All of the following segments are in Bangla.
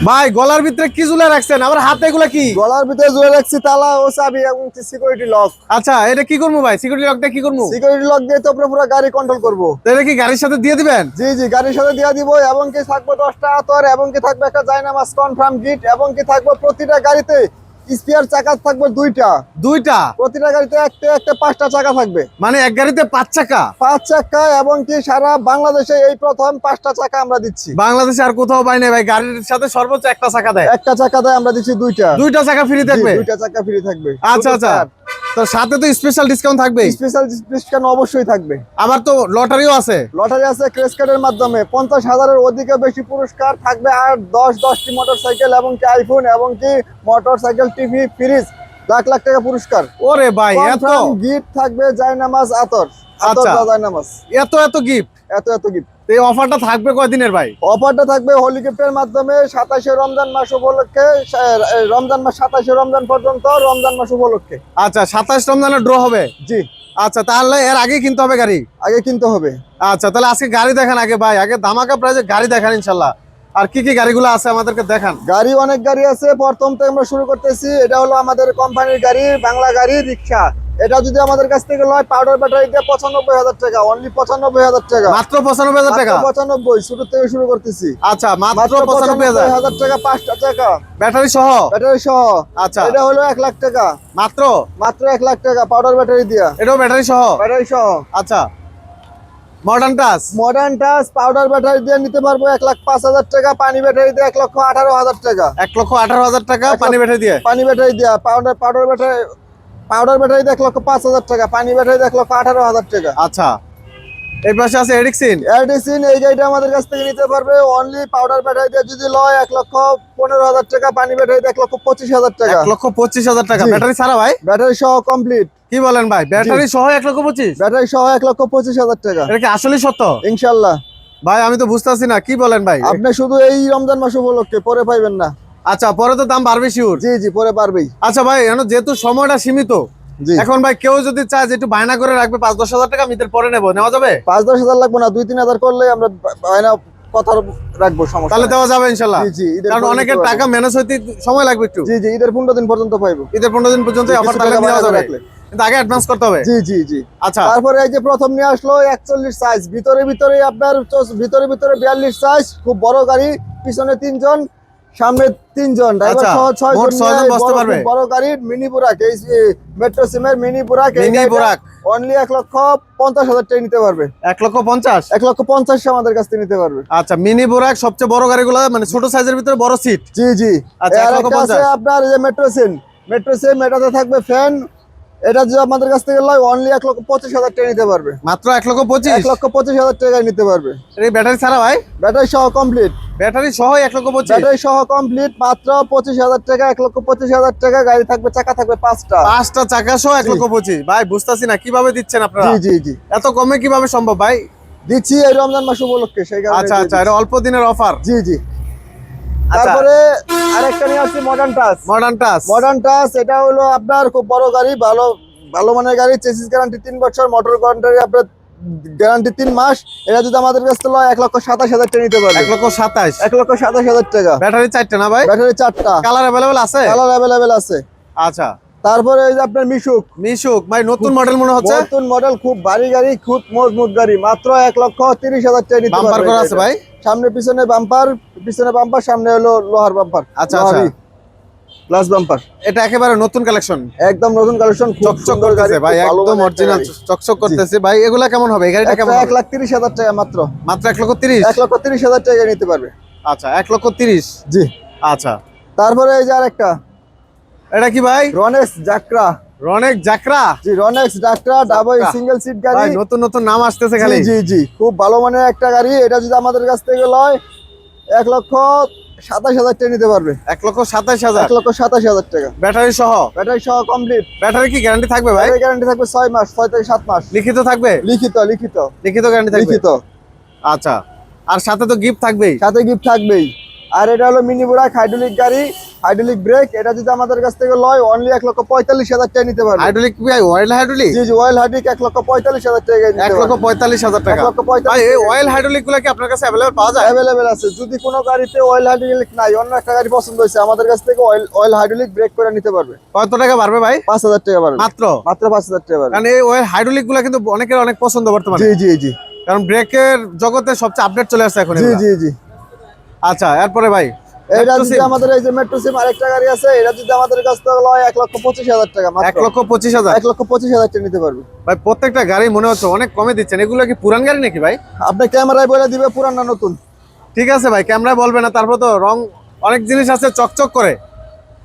ভাই গলার ভিতরে কি ঝুলে রাখছেন? আমার হাতে এগুলা কি? গলার ভিতরে ঝুলে রাখছি তালা ও চাবি এবং সিকিউরিটি লক। আচ্ছা, এটা কি করবো ভাই? সিকিউরিটি লকটা কি করবো? সিকিউরিটি লক দিয়ে তো আপনার পুরো গাড়ি কন্ট্রোল করবো। তো এটা কি গাড়ির সাথে দিয়ে দিবেন? জি জি, গাড়ির সাথে দিয়ে দিব। এবং কি থাকবে 10টা আতর, এবং কি থাকবে একটা জায়নামাজ কনফার্ম গিট, এবং কি থাকবে প্রতিটা গাড়িতে স্পেয়ার চাকা থাকবে দুইটা। প্রতিটা গাড়িতে একটা 5টা চাকা থাকবে। মানে এক গাড়িতে 5 চাকা? 5 চাকা, এবং কি সারা বাংলাদেশে এই প্রথম 5টা চাকা আমরা দিচ্ছি। বাংলাদেশে আর কোথাও পাই নাই ভাই, গাড়ির সাথে সর্বোচ্চ একটা চাকা দেয়। একটা চাকা দেয় আমরা দিচ্ছি দুইটা চাকা ফ্রি থাকবে? দুইটা চাকা ফ্রি থাকবে। আচ্ছা আচ্ছা, তো সাথে তো স্পেশাল ডিসকাউন্ট থাকবে? স্পেশাল ডিসকাউন্ট অবশ্যই থাকবে। আবার তো লটারিও আছে? লটারি আছে ক্রেশ কার্ডের মাধ্যমে 50,000-এর অধিক বেশি পুরস্কার থাকবে। আর 10টি মোটরসাইকেল, এবং কি আইফোন, এবং কি motorcycle, TV, fridge, lakh lakh টাকা পুরস্কার। ওরে ভাই, এত গিফট থাকবে জায়নামাজ আতর। আচ্ছা, জায়নামাজ এত গিফট। এত গিফট। এই অফারটা থাকবে কয়দিনের ভাই? অফারটা থাকবে হোলি গিফটের মাধ্যমে 27শে রমজান মাস উপলক্ষে। রমজান মাস 27শে রমজান পর্যন্ত, রমজান মাস উপলক্ষে। আচ্ছা, 27 রমজানের ড্র হবে? জি। আচ্ছা, তাহলে এর আগে কিনতে হবে গাড়ি? আগে কিনতে হবে। আচ্ছা, তাহলে আজকে গাড়ি দেখান আগে ভাই, আগে ধামাকা প্রাইজে গাড়ি দেখান ইনশাল্লাহ। আর কি কি গাড়িগুলো আছে আমাদেরকে দেখান। গাড়ি অনেক গাড়ি আছে, প্রথম থেকে আমরা শুরু করতেছি। এটা হলো আমাদের কোম্পানির গাড়ি, বাংলা গাড়ি, রিক্সা। এটা যদি আমাদের কাছ থেকে লয় পাউডার ব্যাটারি দিয়ে 95,000 টাকা, অনলি 95,000 টাকা। মাত্র 95,000 টাকা? 95, শুরু থেকে শুরু করতেছি। আচ্ছা, মাত্র 95,000 টাকা, 5টা চাকা ব্যাটারি সহ? ব্যাটারি সহ। আচ্ছা, এটা হলো 1 লাখ টাকা। মাত্র 1 লাখ টাকা পাউডার ব্যাটারি দিয়া। এটাও ব্যাটারি সহ? ব্যাটারি সহ। আচ্ছা, মডার্ন টাচ পাউডার ব্যাটারি দিয়ে নিতে পারবো 1,05,000 টাকা। পানি ব্যাটারি দিয়ে 1,18,000 টাকা। 1,18,000 টাকা পানি ব্যাটারি দিয়ে? পানি ব্যাটারি দিয়া। পাউডার ব্যাটারি দিয়ে 1,05,000 টাকা। পানি ব্যাটারি দিয়ে 1,18,000 টাকা। আচ্ছা, এই পাশে আছে এডিক্সিন। এই গাড়িটা আমাদের কাছ থেকে নিতে পারবে অনলি পাউডার ব্যাটারি দিয়ে যদি লয় 1,15,000 টাকা। পানি ব্যাটারি দিয়ে 1,25,000 টাকা। 1,25,000 টাকা ব্যাটারি ছাড়া ভাই? ব্যাটারি সহ কমপ্লিট। কি বলেন ভাই, ব্যাটারি সহ 1,25,000? ব্যাটারি সহ 1,25,000 টাকা। এটা কি আসলে সত্য? ইনশাআল্লাহ ভাই, আমি তো বুঝতেছি না, কি বলেন ভাই? আপনি শুধু এই রমজান মাস উপলক্ষে, পরে পাইবেন না। আচ্ছা, পরে তো দাম বাড়বে শিওর? জি জি, পরে পারবেই। আচ্ছা ভাই, যেহেতু সময়টা সীমিত, এখন ভাই কেউ যদি চায় যে একটু বায়না করে রাখবে 5-10 হাজার টাকা, মিটার পরে নেওয়া যাবে? 5-10 হাজার লাগবে না, 2-3 হাজার করলে আমরা বায়না কথা রাখবো, সমস্যা তাহলে দেওয়া যাবে ইনশাআল্লাহ? জি জি, কারণ অনেকের টাকা ম্যানেজ হইতে সময় লাগবে একটু। জি জি, ঈদের 15 দিন পর্যন্ত পাইবো। ঈদের 15 দিন পর্যন্ত অফার তাহলে দেওয়া যাবে, কিন্তু আগে অ্যাডভান্স করতে হবে? জি জি জি। আচ্ছা, তারপরে এই যে প্রথম নিয়ে আসলো 41 সাইজ, ভিতরে আপনার ভিতরে 42 সাইজ, খুব বড় গাড়ি। পিছনে 3 জন, সামনে 3 জন, ড্রাইভার সহ 6 জন বসতে পারবে। বড় গাড়ি মিনি বুরাক, এই মেট্রো সিমের মিনি বুরাক। অনলি 1,50,000 টাকা নিতে পারবে। 1,50,000? 1,50,000 আমাদের কাছ থেকে নিতে পারবে। আচ্ছা, মিনি বুরাক সবচেয়ে বড় গাড়িগুলো, মানে ছোট সাইজের ভিতরে বড় সিট? জি জি। আচ্ছা, আর একটা আছে আপনার এই যে মেট্রো সিম, এটাতে থাকবে ফ্যান। এটা যদি আমাদের কাছ থেকে লয় অনলি 1,25,000 টাকা নিতে পারবে। মাত্র 1,25,000? 1,25,000 টাকা নিতে পারবে। এই ব্যাটারি ছাড়া ভাই? ব্যাটারি সহ কমপ্লিট। ব্যাটারি সহ 1,25,000? ব্যাটারি সহ কমপ্লিট, মাত্র 25,000 টাকা। 1,25,000 টাকা। গাড়ি থাকবে, চাকা থাকবে 5টা। 5টা চাকা সহ 1,25,000? ভাই বুঝতাছি না কিভাবে দিচ্ছেন আপনারা? জি জি জি। এত কমে কিভাবে সম্ভব ভাই? দিচ্ছি এই রমজান মাস উপলক্ষে, সেই কারণে। আচ্ছা আচ্ছা, এটা অল্প দিনের অফার? জি জি। তারপরে আরেকটা নিয়ে আসছি মডার্ন টাচ। এটা হলো আপনার খুব বড় গাড়ি, ভালো মানের গাড়ি। চেসিস গ্যারান্টি 3 বছর, মোটর গ্যারান্টি আপনার গ্যারান্টি 3 মাস। এটা যদি আমাদের কাছ থেকে লয় 1,27,000 টাকা নিতে পারবে। 1,27,000? 1,27,000 টাকা। ব্যাটারি 4টা না ভাই? ব্যাটারি 4টা। কালার अवेलेबल আছে? কালার अवेलेबल আছে। আচ্ছা, তারপরে এই যে আপনার মিশুক ভাই, নতুন মডেল মনে হচ্ছে? নতুন মডেল, খুব ভারী গাড়ি, খুব মজবুত গাড়ি। মাত্র 1,30,000 টাকা নিতে পারবে। বাম্পার করা আছে ভাই? সামনে পিছনে বাম্পার, সামনে হলো লোহার বাম্পার। আচ্ছা আচ্ছা, প্লাস বাম্পার। এটা একেবারে নতুন কালেকশন? একদম নতুন কালেকশন, খুব চকচক করতেছে ভাই, একদম অরিজিনাল চকচক করতেছে ভাই। এগুলা কেমন হবে? এই গাড়িটা কেমন? 1,30,000 টাকা মাত্র। 1,30,000? 1,30,000 টাকা নিতে পারবে। আচ্ছা, 1,30,000? জি। আচ্ছা, তারপরে এই যে আরেকটা, এটা কি ভাই? রনেক্স জাকরা। জি, রনেক্স জাকরা, ডাবল সিঙ্গেল সিট গাড়ি। ভাই নতুন নাম আসতেছে খালি। জি জি, খুব ভালো মানের একটা গাড়ি। এটা যদি আমাদের কাছ থেকে লয় 1,27,000 টাকা নিতে পারবে। 1,27,000? 1,27,000 টাকা। ব্যাটারি সহ কমপ্লিট। ব্যাটারি কি গ্যারান্টি থাকবে ভাই? গ্যারান্টি থাকবে 6 মাস, 6 থেকে 7 মাস। লিখিত থাকবে? লিখিত গ্যারান্টি থাকবে? লিখিত। আচ্ছা, আর সাথে তো গিফট থাকবেই? সাথে গিফট থাকবেই। আর এটা হলো মিনি বুরাক হাইড্রোলিক গাড়ি। হাইড্রোলিক ব্রেক, এটা যদি আমাদের কাছ থেকে লয় অনলি 1,45,000 টাকা নিতে পারবে। হাইড্রোলিক ভাই, অয়েল হাইড্রোলিক? জি জি, অয়েল হাইড্রোলিক 1,45,000 টাকা নিতে পারবে। 1,45,000 টাকা। 1,45,000 ভাই এই অয়েল হাইড্রোলিক গুলো কি আপনার কাছে अवेलेबल পাওয়া যায়? অ্যাভেলেবেল আছে। যদি কোনো গাড়িতে অয়েল হাইড্রোলিক নাই, অন্য একটা গাড়ি পছন্দ হয়েছে, আমাদের কাছ থেকে অয়েল হাইড্রোলিক ব্রেক করে নিতে পারবে। কত টাকা পারবে ভাই? 5,000 টাকা পারবে। মাত্র 5,000 টাকা পারবে। কারণ এই অয়েল হাইড্রোলিক গুলো কিন্তু অনেকের অনেক পছন্দ বর্তমানে। জি জি জি, কারণ ব্রেকের জগতে সবচেয়ে আপডেট চলে আসছে এখন জি এগুলা। জি জি। আচ্ছা, এরপরে ভাই এটা যদি আমাদের এই যে মেট্রো সিম আরেকটা গাড়ি আছে, এটা যদি আমাদের কাছ থেকে লয় 1,25,000 টাকা মাত্র। 1,25,000? 1,25,000 টাকা নিতে পারবে। ভাই প্রত্যেকটা গাড়ি মনে হচ্ছে অনেক কমে দিচ্ছেন। এগুলো কি পুরান গাড়ি নাকি ভাই? আপনি ক্যামেরায় বলে দিবে পুরান না নতুন। ঠিক আছে ভাই, ক্যামেরায় বলবে না, তারপর তো রং অনেক জিনিস আছে চকচক করে,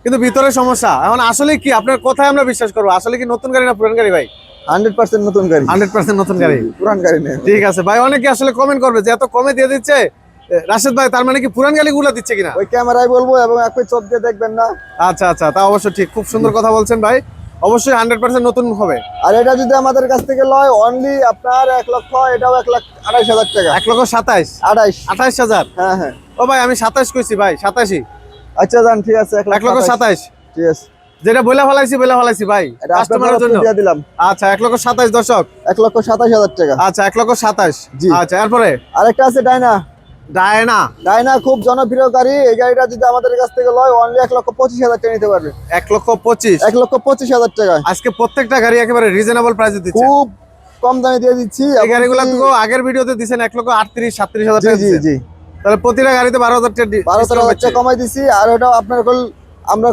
কিন্তু ভিতরে সমস্যা। এখন আসলে কি আপনার কথায় আমরা বিশ্বাস করবো? আসলে কি নতুন গাড়ি না পুরান গাড়ি ভাই? 100% নতুন গাড়ি। 100% নতুন গাড়ি, পুরান গাড়ি নেই। ঠিক আছে ভাই। অনেকে আসলে কমেন্ট করবে যে এত কমে দিয়ে দিচ্ছে রাশেদ ভাই, তার মানে কি পুরান গাড়িগুলো দিচ্ছে কিনা? ওই ক্যামেরায় বলবো এবং একই চোখ দিয়ে দেখবেন না। আচ্ছা আচ্ছা, তা অবশ্য ঠিক, খুব সুন্দর কথা বলছেন ভাই। অবশ্যই 100% নতুন হবে। আর এটা যদি আমাদের কাছ থেকে লয় অনলি আপনার 1 লক্ষ, এটাও 1,28,000 টাকা। 1,27,000? 28,000। 28,000? হ্যাঁ হ্যাঁ। ও ভাই আমি 27 কইছি ভাই, 87। আচ্ছা যান, ঠিক আছে। 1,27,000? ঠিক আছে, যেটা বলে ফেলাইছি ভাই এটা কাস্টমারের আপনার জন্য দিয়ে দিলাম। আচ্ছা, 1,27,000 দর্শক। 1,27,000 টাকা। আচ্ছা, 1,27,000। জি। আচ্ছা, এরপরে আরেকটা আছে ডাইনা। ডায়না? ডাইনা খুব জনপ্রিয় গাড়ি। এই গাড়িটা যদি আমাদের কাছ থেকে লয় অনলি 1,25,000 টাকা নিতে পারবে। 1,25,000? 1,25,000 টাকা। আজকে প্রত্যেকটা গাড়ি একেবারে রিজনেবল প্রাইসে দিচ্ছে। খুব কম দামে দিয়ে দিচ্ছি। এই গাড়িগুলো তো আগের ভিডিওতে দিছেন 1,38,000-37,000 জি টাকা জি দিছেন। জি, তাহলে প্রতিটা গাড়িতে 12,000 টাকা 12,000 টাকা কমাই দিছি। আর ওটাও আপনার আমরা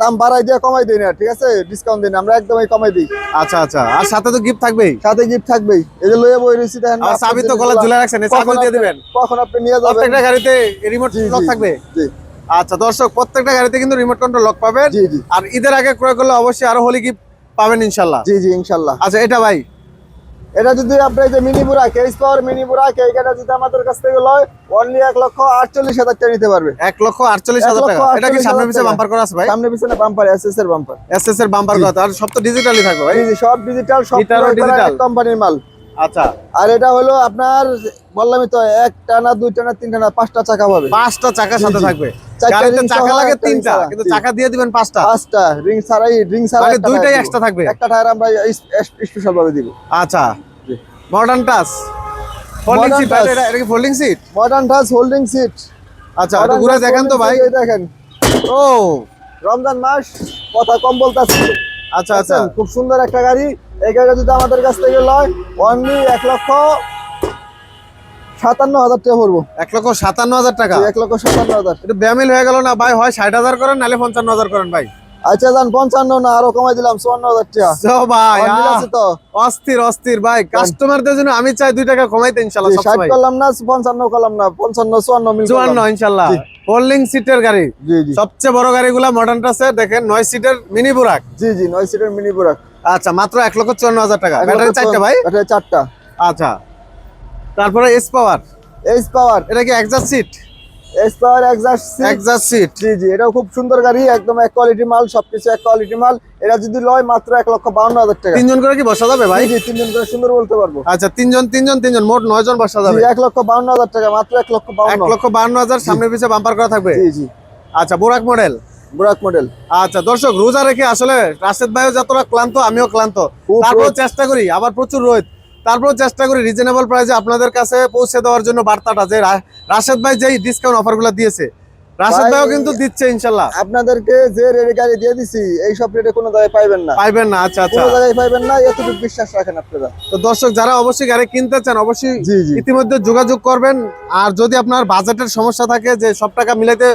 দাম বাড়াই দিয়ে কমাই দিই না, ঠিক আছে? ডিসকাউন্ট দিই না, আমরা একদমই কমাই দিই। আচ্ছা আচ্ছা, আর সাথে তো গিফট থাকবেই। সাথে গিফট থাকবেই। এই যে লয়ে বই রইছি দেখেন। আর চাবি তো গলা ঝুলে রাখছেন, এই চাবি দিয়ে দিবেন। কখন আপনি নিয়ে যাবেন। প্রত্যেকটা গাড়িতে রিমোট লক থাকবে? জি আচ্ছা দর্শক, প্রত্যেকটা গাড়িতে কিন্তু রিমোট কন্ট্রোল লক পাবেন। জি জি আর ঈদের আগে ক্রয় করলে অবশ্যই আরো হোলি গিফট পাবেন ইনশাআল্লাহ। জি জি, ইনশাআল্লাহ। আচ্ছা, এটা ভাই? এটা যদি আপনি যে মিনি বুরাক, এইচ পাওয়ার মিনি বুরাক, এই গাড়িটা যদি আমাদের কাছ থেকে লয় অনলি 1,48,000 টাকা নিতে পারবে। 1,48,000 টাকা। এটা কি সামনে পিছে বাম্পার করা আছে ভাই? সামনে পিছনে বাম্পার, এসএস এর বাম্পার। এসএস এর বাম্পার করা, আর সব তো ডিজিটালি থাকবে ভাই? জি জি, সব ডিজিটাল, সব ডিজিটাল কোম্পানির মাল। আচ্ছা, আর এটা হলো আপনার বললামই তো, 1 টানা 2 টানা 3 টানা 5টা চাকা পাবে। 5টা চাকা সাথে জি, জি। থাকবে। 4টা গাড়িতে ring চাকা সহ, লাগে 1টা ring 3টা, ছাড়া। কিন্তু জি। চাকা দিয়ে দিবেন 5টা। 5টা রিং ছাড়া মানে একটা দুইটাই টায়ার এক্সট্রা থাকবে। একটা টায়ার আমরা স্পেশাল ভাবে দিব। আচ্ছা, জি। Modern touch folding Modern seat, touch। এটা কি folding seat? Modern touch holding seat. আচ্ছা, একটু ঘুরে দেখেন তো ভাই। দেখেন, ও রমজান মাস, কথা কম বলতাছি। আচ্ছা আচ্ছা, খুব সুন্দর একটা গাড়ি। এই গাড়িটা যদি আমাদের কাছ থেকে লয় অনলি 1,57,000 টাকা পড়বো। 1,57,000 টাকা? 1,57,000। এটা ব্যামিল হয়ে গেল না ভাই? হয় 60,000 করেন, নাহলে 55,000 করেন ভাই। আচ্ছা যান, 55 না, আরো কমাই দিলাম 54,000 টাকা। তো ভাই মিল আছে তো? অস্থির অস্থির ভাই, কাস্টমারদের জন্য আমি চাই 2 টাকা কমাইতে ইনশাআল্লাহ। 60 করলাম না, 55 করলাম না, 55 54 মিল 54 ইনশাআল্লাহ। ফোল্ডিং সিটের গাড়ি, জি জি সবচেয়ে বড় গাড়িগুলা মডার্ন টাচে দেখেন 9 সিটের মিনি বুরাক। জি জি, 9 সিটের মিনি বুরাক। আচ্ছা, মাত্র 1,54,000 টাকা। ব্যাটারি 4টা ভাই? ব্যাটারি 4টা। আচ্ছা, তারপরে এস পাওয়ার, এইচ পাওয়ার, এটা কি exhaust seat? H power exhaust seat. Exhaust seat, জি জি, এটাও খুব সুন্দর গাড়ি, একদম এক কোয়ালিটি মাল, সবকিছু এক কোয়ালিটি মাল। এটা যদি লয় মাত্র 1,52,000 টাকা। 3 জন করে কি বসা যাবে ভাই? জি জি, 3 জন করে সুন্দর বলতে পারবো। আচ্ছা, 3 জন, মোট 9 জন বসা যাবে। 1,52,000 টাকা, মাত্র 1,52,000। 1,52,000 সামনে পিছে বাম্পার করা থাকবে। জি জি, আচ্ছা, বুরাক মডেল। বুরাক মডেল। আচ্ছা দর্শক, রোজা রেখে আসলে রাশেদ ভাইও যতটা ক্লান্ত, আমিও ক্লান্ত। খুব তারপর রোদ। চেষ্টা করি, আবার প্রচুর রোদ, তারপর চেষ্টা করি রিজনেবল প্রাইসে আপনাদের কাছে পৌঁছে দেওয়ার জন্য বার্তাটা, যে রাশেদ ভাই যেই ডিসকাউন্ট অফারগুলো দিয়েছে, রাশেদ ভাই, ভাইও কিন্তু দিচ্ছে ইনশাআল্লাহ। আপনাদেরকে যে রেটে গাড়ি দিয়ে দিছি, এই সব রেটে কোনো জায়গায় পাইবেন না। পাইবেন না? আচ্ছা আচ্ছা, কোনো জায়গায় পাইবেন না, এতটুকু বিশ্বাস রাখেন আপনারা। তো দর্শক যারা অবশ্যই গাড়ি কিনতে চান, অবশ্যই জি জি ইতিমধ্যে যোগাযোগ করবেন। আর যদি আপনার বাজেটের সমস্যা থাকে, যে সব টাকা মিলাইতে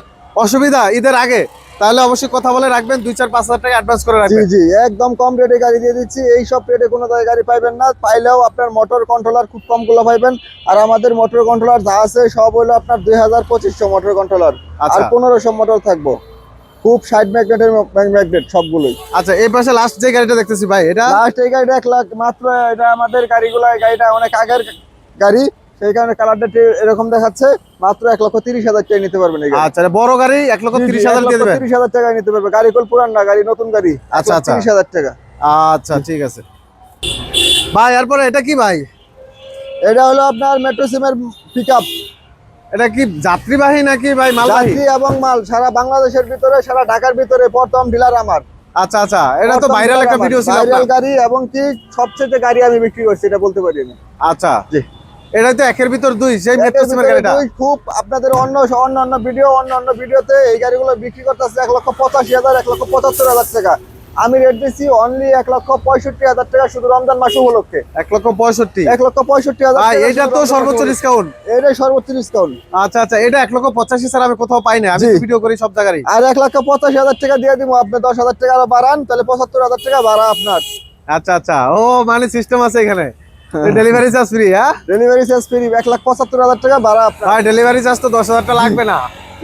অসুবিধা ঈদের আগে, তাহলে অবশ্যই কথা বলে রাখবেন, 2-4-5 হাজার টাকা অ্যাডভান্স করে জি রাখবেন। জি, একদম কম রেটে গাড়ি দিয়ে দিচ্ছি। এই সব রেটে কোনো জায়গায় গাড়ি পাইবেন না। পাইলেও আপনার মোটর কন্ট্রোলার খুব কম গুলো পাইবেন। আর আমাদের মোটর কন্ট্রোলার যা আছে সব হলো আপনার 2,000-2500 মোটর কন্ট্রোলার, আর আচ্ছা 1500 মোটর থাকবো। খুব সাইড ম্যাগনেটের ম্যাগনেট সবগুলোই। আচ্ছা, এই পাশে লাস্ট যে গাড়িটা দেখতেছি ভাই, এটা লাস্ট এই গাড়িটা 1 লাখ মাত্র। এটা আমাদের গাড়িটা অনেক আগের গাড়ি, সেই কারণে কালারটা এরকম দেখাচ্ছে। মাত্র 1,30,000 টাকা নিতে পারবেন এই গাড়ি। আচ্ছা, বড় গাড়ি 1,30,000 দিয়ে দেবেন? 1,30,000 টাকা নিতে পারবে। গাড়ি কোল পুরান না, গাড়ি নতুন গাড়ি। আচ্ছা, আচ্ছা। 1,30,000 টাকা। আচ্ছা ঠিক আছে ভাই। এরপরে এটা কি ভাই? এটা হলো আপনার মেট্রো সিমের পিকআপ। এটা কি যাত্রীবাহী নাকি ভাই মালবাহী? যাত্রী এবং মাল সারা বাংলাদেশের ভিতরে, সারা ঢাকার ভিতরে প্রথম ডিলার আমার। আচ্ছা আচ্ছা, এটা তো ভাইরাল একটা ভিডিও ছিল ভাইরাল আপনার। গাড়ি, এবং কি সবচেয়ে গাড়ি আমি বিক্রি করছি, এটা বলতে পারি না। আচ্ছা, জি, এটা তো একের ভিতর দুই, সেই মেট্রো সিমের গাড়িটা। খুব আপনাদের অন্য ভিডিওতে এই গাড়িগুলো বিক্রি করতেছে 1,85,000, 1,75,000 টাকা। আমি রেট দিচ্ছি অনলি 1,65,000 টাকা শুধু রমজান মাস উপলক্ষে। 1,65,000। 1,65,000 ভাই টাকা এটা তো সর্বোচ্চ ডিসকাউন্ট। এটাই সর্বোচ্চ ডিসকাউন্ট। আচ্ছা আচ্ছা, এটা 1,85,000 স্যার আমি কোথাও পাই না, আমি জি। ভিডিও করি সব জায়গায়। আর 1,85,000 টাকা দিয়ে দিব, আপনি 10,000 টাকা আরো বাড়ান, তাহলে 75,000 টাকা ভাড়া আপনার। আচ্ছা আচ্ছা, ও মানে সিস্টেম আছে এখানে, ডেলিভারি চার্জ ফ্রি? হ্যাঁ, ডেলিভারি চার্জ ফ্রি, 1,75,000 টাকা ভাড়া আপনার। ভাই ডেলিভারি চার্জ তো 10,000 টাকা লাগবে না?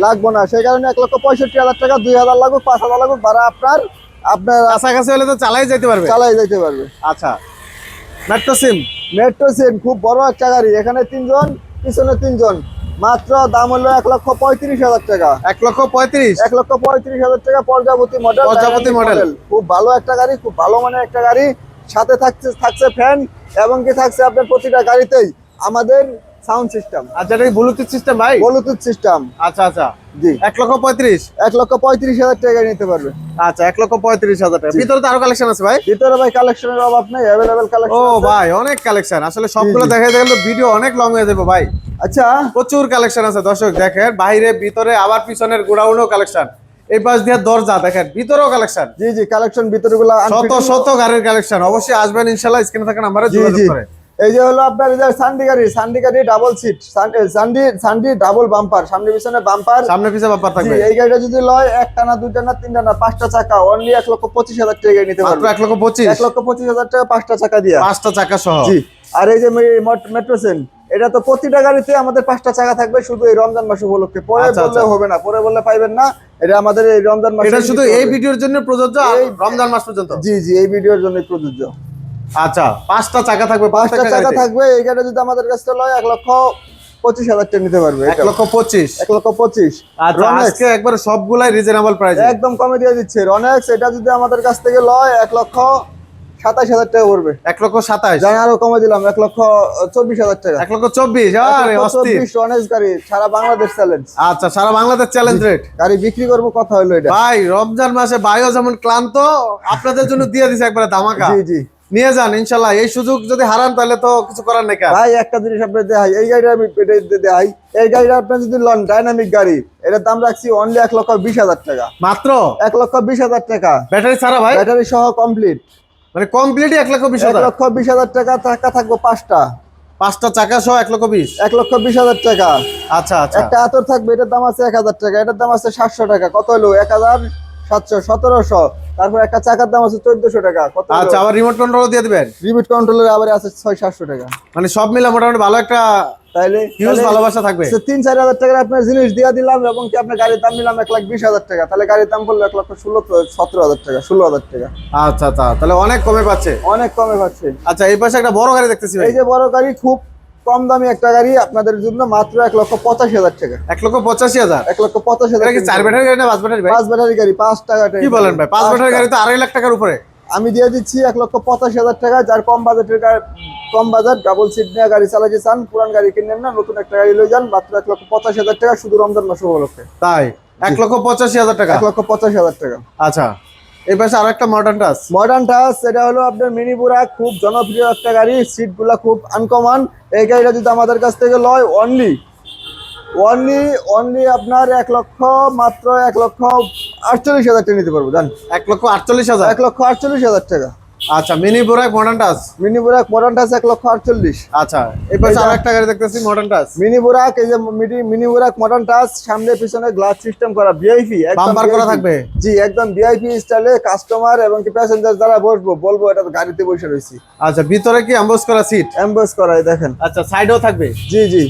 লাগবো না, সেই কারণে 1,65,000 টাকা, 2,000 লাগুক, 5,000 লাগুক ভাড়া আপনার কাছাকাছি হলে তো চালাই যেতে পারবে। চালাই যেতে পারবে। আচ্ছা, মেট্রো সিম। মেট্রো সিন খুব বড় একটা গাড়ি, এখানে 3 জন, পিছনে 3 জন, মাত্র দাম হলো 1,35,000 টাকা। 1,35,000? 1,35,000 টাকা পর্যাবতী মডেল। পর্যাবতী মডেল, খুব ভালো একটা গাড়ি, খুব ভালো মানের একটা গাড়ি। সাথে থাকছে ফ্যান, এবং কি থাকছে আপনার প্রতিটা গাড়িতেই আমাদের সাউন্ড সিস্টেম। আচ্ছা, এটা ব্লুটুথ সিস্টেম ভাই? Bluetooth system. আচ্ছা আচ্ছা, জি। 1,35,000? 1,35,000 টাকা নিতে পারবে। আচ্ছা, 1,35,000 টাকা। ভিতরে তো আরো কালেকশন আছে ভাই? ভিতরে ভাই কালেকশনের অভাব নেই, अवेलेबल ও কালেকশন আছে। ভাই অনেক কালেকশন, আসলে সবগুলো দেখাতে গেলে ভিডিও অনেক লং হয়ে যাবে ভাই। আচ্ছা, প্রচুর কালেকশন আছে দর্শক, দেখেন বাইরে ভিতরে, আবার পিছনের গোডাউনেও কালেকশন, এই পাশ দিয়ে দরজা দেখেন, ভিতরেও কালেকশন। জি জি, কালেকশন ভিতরগুলো শত শত গাড়ির কালেকশন। অবশ্যই আসবেন ইনশাআল্লাহ, স্ক্রিনে থাকা নম্বরে জি যোগাযোগ জি। করে। এই যে হলো আপনার এই যে সান্ডি গাড়ি ডাবল সিট, সান্ডি ডাবল বাম্পার, সামনে পিছনে বাম্পার, সামনে পিছে ব্যাপার জি। থাকবে। এই গাড়িটা যদি লয় একটা না, দুইটা না, তিনটা না, 5টা চাকা, অনলি 1,25,000 টাকা নিতে মাত্র পারবে। 1,25,000? 1,25,000 টাকা 5টা চাকা দিয়া। 5টা চাকা সহ? জি। আর এই যে মেট্রোসেন, এটা তো প্রতিটা গাড়িতে আমাদের 5টা চাকা থাকবে, শুধু এই রমজান মাস উপলক্ষে। পরে আচ্ছা, বললে আচ্ছা। হবে না, পরে বললে পাইবেন না। এটা আমাদের এই রমজান মাসে এটা শুধু এই ভিডিওর জন্য প্রযোজ্য, আর এই- রমজান মাস পর্যন্ত? জি জি, এই ভিডিওর জন্য প্রযোজ্য। আচ্ছা, 5টা চাকা থাকবে? 5টা চাকা থাকবে। এই গাড়িটা যদি আমাদের কাছ থেকে লয় 1,25,000 টাকা নিতে পারবে। 1,25,000? 1,25,000। আচ্ছা, আজকে একবার সবগুলাই রিজনেবল প্রাইস, একদম কমে দিয়ে দিচ্ছে রনেক্স। এটা যদি আমাদের কাছ থেকে লয় 1,27,000 টাকা পড়বে। 1,27,000? জানি আরো কমে দিলাম, 1,24,000 টাকা। 1,24,000? আরে অস্থির। 1,24,000 রনেক্স গাড়ি, সারা বাংলাদেশ চ্যালেঞ্জ। আচ্ছা, সারা বাংলাদেশ চ্যালেঞ্জ রেট। গাড়ি বিক্রি করবো, কথা হলো এটা। ভাই রমজান মাসে ভাইও যেমন ক্লান্ত, আপনাদের জন্য দিয়ে দিছে একবারে ধামাকা। জি জি নিয়ে যান ইনশাল্লাহ। এই সুযোগ যদি হারান তাহলে তো কিছু করার নেই। ভাই, একটা জিনিস আপনার দেখাই, এই গাড়িটা আমি দেখাই। এই গাড়িটা আপনার যদি লন ডাইনামিক গাড়ি, এটার দাম রাখছি অনলি 1,20,000 টাকা। মাত্র 1,20,000 টাকা ব্যাটারি ছাড়া ভাই? ব্যাটারি সহ কমপ্লিট। মানে কমপ্লিটই 1,20,000? 1,20,000 টাকা। টাকা থাকবো 5টা। 5টা চাকা সহ 1,20,000? 1,20,000 টাকা। আচ্ছা আচ্ছা। একটা আতর থাকবে, এটার দাম আছে 1,000 টাকা, এটার দাম আছে 700 টাকা। কত হলো? 1,700, 1,700। তারপর একটা চাকার দাম আছে 1,400 টাকা। কত? আচ্ছা, আবার রিমোট কন্ট্রোল দিয়ে দিবেন? রিমোট কন্ট্রোলের আবার আছে 600-700 টাকা। মানে সব মিলে মোটামুটি ভালো একটা তাইলে হিউজ ভালোবাসা থাকবে। 3-4 হাজার টাকার আপনার জিনিস দিয়ে দিলাম, এবং কি আপনার গাড়ির দাম নিলাম 1,20,000 টাকা। তাহলে গাড়ির দাম পড়লো 1,17,000 টাকা, 16,000 টাকা। আচ্ছা আচ্ছা, তাহলে অনেক কমে পাচ্ছে। অনেক কমে পাচ্ছে। আচ্ছা, এই পাশে একটা বড় গাড়ি দেখতেছি ভাই। এই যে বড় গাড়ি, খুব কম দামি একটা গাড়ি আপনাদের জন্য, মাত্র 1,85,000 টাকা। 1,85,000? 1,85,000 এটা কি 4 ব্যাটারি গাড়ি না 5 ব্যাটারি ভাই? 5 ব্যাটারি গাড়ি, 5 টাকা। কি বলেন ভাই, 5 ব্যাটারি গাড়ি তো 2.5 লাখ টাকার উপরে। আমি দিয়ে দিচ্ছি 1,85,000 টাকা। যার কম বাজেট ডাবল সিট নিয়ে গাড়ি চালাতে চান, পুরান গাড়ি কিনেন না, নতুন একটা গাড়ি লয়ে যান, মাত্র 1,85,000 টাকা শুধু রমজান মাস উপলক্ষে। তাই? 1,85,000 টাকা? 1,85,000 টাকা। আচ্ছা, এই পাশে আরেকটা মডার্ন টাচ। মডার্ন টাচ, এটা হলো আপনার মিনি বুরাক, খুব জনপ্রিয় একটা গাড়ি, সিটগুলা খুব আনকমন। এই গাড়িটা যদি আমাদের কাছ থেকে লয় অনলি আপনার 1,48,000 টাকা নিতে পারবো। জান, 1,48,000? 1,48,000 টাকা। আচ্ছা, mini বুরাক modern touch. Mini বুরাক modern touch 1,48,000। আচ্ছা, এই পাশে আরেকটা গাড়ি দেখতেছি মডার্ন টাচ। মিনি বুরাক, এই যে মিনি বুরাক মডার্ন টাচ, সামনে পিছনে গ্লাস সিস্টেম করা, ভিআইপি বাম্পার করা থাকবে? জি, একদম ভিআইপি স্টাইলে। কাস্টমার এবং কি প্যাসেঞ্জার যারা বলবো এটা গাড়িতে বসে রয়েছি। আচ্ছা, ভিতরে কি অ্যাম্বস করা সিট? এমবস করাই দেখেন। আচ্ছা, সাইডেও থাকবে? জি জি,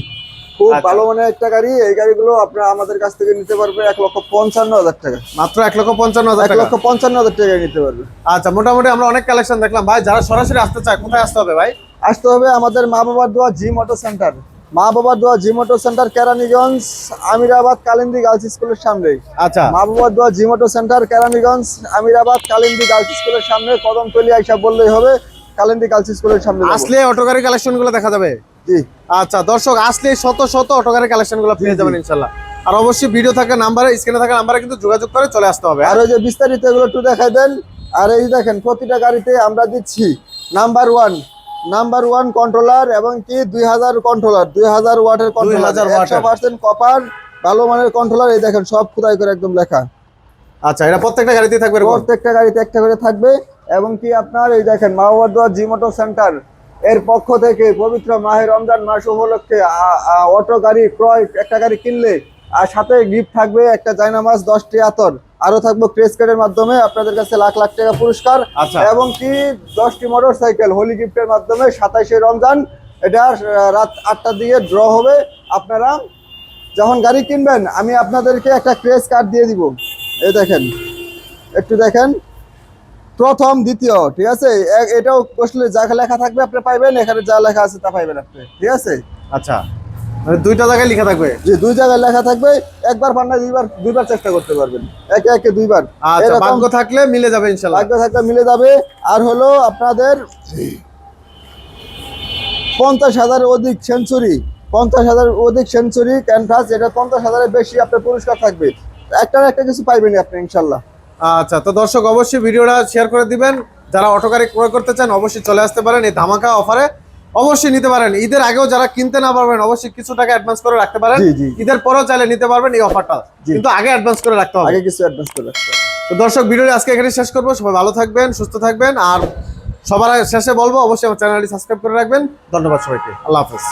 খুব আচ্ছা। ভালো মানের একটা গাড়ি। এই গাড়িগুলো আপনারা আমাদের কাছ থেকে নিতে পারবে 1,55,000 টাকা। মাত্র 1,55,000 টাকা? 1,55,000 টাকা নিতে পারবে। আচ্ছা, মোটামুটি আমরা অনেক কালেকশন দেখলাম ভাই। যারা সরাসরি আসতে চায় কোথায় আসতে হবে ভাই? আসতে হবে আমাদের মা বাবার দোয়া G motor centre. Keraniganj, Amirabad, Kalindi girls স্কুলের সামনে। আচ্ছা, মা বাবার দোয়া G motor centre, Keraniganj, Amirabad, Kalindi girls স্কুলের সামনে। কদমতলী আইসা বললেই হবে, কালিন্দী গার্লস স্কুলের সামনে যাবো। আসলে অটো গাড়ি কালেকশন গুলো দেখা যাবে? জি। আচ্ছা দর্শক, আসলে শত শত অটো গাড়ির কালেকশন গুলো পেয়ে যাবেন ইনশাল্লাহ। আর অবশ্যই ভিডিও থাকা নাম্বারে, স্ক্রিনে থাকা নাম্বারে কিন্তু যোগাযোগ করে চলে আসতে হবে। আর ওই যে বিস্তারিত এগুলো একটু দেখাই দেন। আর এই দেখেন প্রতিটা গাড়িতে আমরা দিচ্ছি নাম্বার ওয়ান কন্ট্রোলার এবং কি 2000 কন্ট্রোলার, 2000 ওয়াটের কন্ট্রোলার, 2000 ওয়াটের। 100% কপার, ভালো মানের কন্ট্রোলার। এই দেখেন সব খোদাই করে একদম লেখা। আচ্ছা, এটা প্রত্যেকটা গাড়িতেই থাকবে এরকম? প্রত্যেকটা গাড়িতে একটা করে থাকবে। এবং কি আপনার এই দেখেন মাওয়াদুয়া জি মোটর সেন্টার এর পক্ষ থেকে পবিত্র মাহে রমজান মাস উপলক্ষে অটো গাড়ি ক্রয়, একটা গাড়ি কিনলে আর সাথে গিফট থাকবে একটা জায়নামাজ, 10টি আতর, আরো থাকবে ক্রেস কার্ডের মাধ্যমে আপনাদের কাছে লাখ লাখ টাকা পুরস্কার। আচ্ছা। এবং কি 10টি মোটর সাইকেল হোলি গিফটের মাধ্যমে 27শে রমজান এটা রাত 8টার দিকে ড্র হবে। আপনারা যখন গাড়ি কিনবেন আমি আপনাদেরকে একটা ক্রেস কার্ড দিয়ে দিব। এই দেখেন, একটু দেখেন, প্রথম দ্বিতীয়, ঠিক আছে? এটাও বসলে যা লেখা থাকবে আপনি পাইবেন, এখানে যা লেখা আছে তা পাইবেন আপনি, ঠিক আছে? আচ্ছা, মানে দুইটা জায়গায় লেখা থাকবে? যে 2 জায়গায় লেখা থাকবে, একবার পান না দুইবার চেষ্টা করতে পারবেন, একে একে দুইবার। আচ্ছা, ভাগ্য থাকলে মিলে যাবে ইনশাআল্লাহ। ভাগ্য থাকলে মিলে যাবে। আর হলো আপনাদের 50,000 অধিক সেঞ্চুরি, 50,000 অধিক সেঞ্চুরি ক্যানভাস, এটা 50,000-এর বেশি আপনার পুরস্কার থাকবে। একটা না একটা কিছু পাইবেনই আপনি ইনশাল্লাহ। আচ্ছা, তো দর্শক অবশ্যই ভিডিওটা শেয়ার করে দিবেন। যারা অটো গাড়ি ক্রয় করতে চান অবশ্যই চলে আসতে পারেন এই ধামাকা অফারে, অবশ্যই নিতে পারেন। ঈদের আগেও যারা কিনতে না পারবেন অবশ্যই কিছু টাকা অ্যাডভান্স করে রাখতে পারেন। জি, জি। ঈদের পরেও চাইলে নিতে পারবেন এই অফারটা, কিন্তু আগে অ্যাডভান্স করে রাখতে হবে। আগে কিছু অ্যাডভান্স করে রাখতে হবে। তো দর্শক, ভিডিওটি আজকে এখানে শেষ করবো। সবাই ভালো থাকবেন, সুস্থ থাকবেন। আর সবার শেষে বলবো অবশ্যই আমার চ্যানেলটি সাবস্ক্রাইব করে রাখবেন। ধন্যবাদ সবাইকে, আল্লাহ হাফেজ।